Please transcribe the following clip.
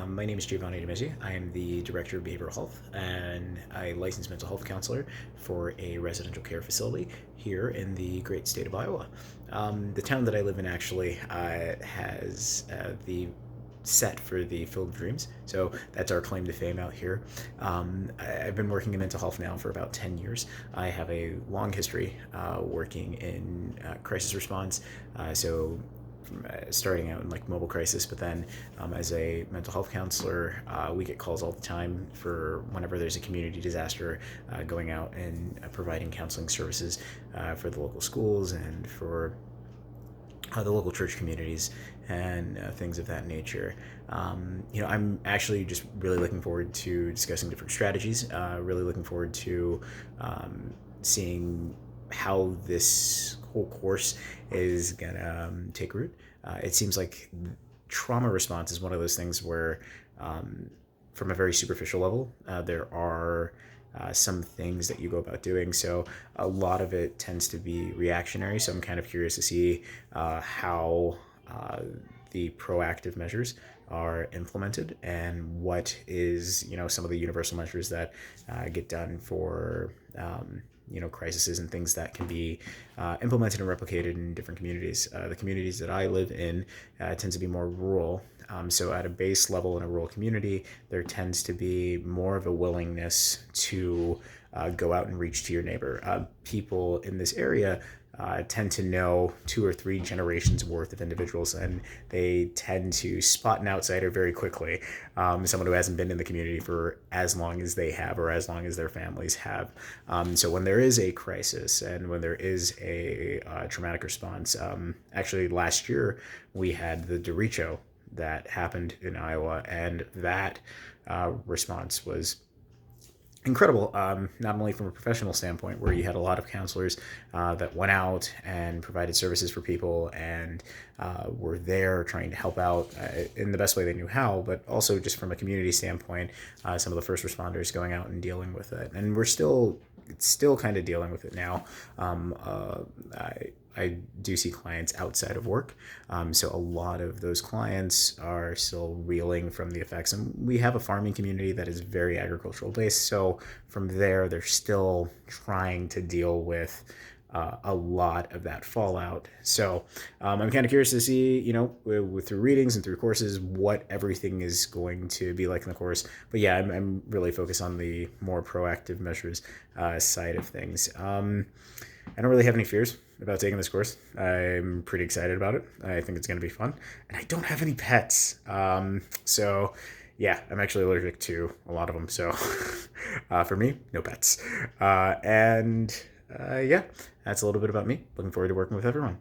My name is Giovanni DiMezzi. I am the Director of Behavioral Health and a licensed mental health counselor for a residential care facility here in the great state of Iowa. The town that I live in actually has the set for the Field of Dreams, so that's our claim to fame out here. I've been working in mental health now for about 10 years. I have a long history working in crisis response, so starting out in like mobile crisis, but then as a mental health counselor, we get calls all the time for whenever there's a community disaster, going out and providing counseling services for the local schools and for the local church communities and things of that nature. I'm actually just really looking forward to discussing different strategies, really looking forward to seeing how this whole course is gonna take root. It seems like trauma response is one of those things where, from a very superficial level, there are some things that you go about doing. So a lot of it tends to be reactionary. So I'm kind of curious to see how the proactive measures are implemented and what is, some of the universal measures that get done for, crises and things that can be implemented and replicated in different communities. The communities that I live in tend to be more rural. So at a base level in a rural community, there tends to be more of a willingness to go out and reach to your neighbor. People in this area tend to know 2 or 3 generations worth of individuals, and they tend to spot an outsider very quickly, someone who hasn't been in the community for as long as they have or as long as their families have. So when there is a crisis and when there is a traumatic response, actually last year we had the derecho that happened in Iowa, and that response was incredible, not only from a professional standpoint, where you had a lot of counselors that went out and provided services for people and were there trying to help out in the best way they knew how, but also just from a community standpoint, some of the first responders going out and dealing with it. And we're still kind of dealing with it now. I do see clients outside of work. So a lot of those clients are still reeling from the effects. And we have a farming community that is very agricultural based. So from there, they're still trying to deal with a lot of that fallout. So I'm kind of curious to see, through readings and through courses, what everything is going to be like in the course. But yeah, I'm really focused on the more proactive measures side of things. I don't really have any fears about taking this course. I'm pretty excited about it. I think it's going to be fun. And I don't have any pets. So yeah, I'm actually allergic to a lot of them. So for me, no pets. Yeah, that's a little bit about me. Looking forward to working with everyone.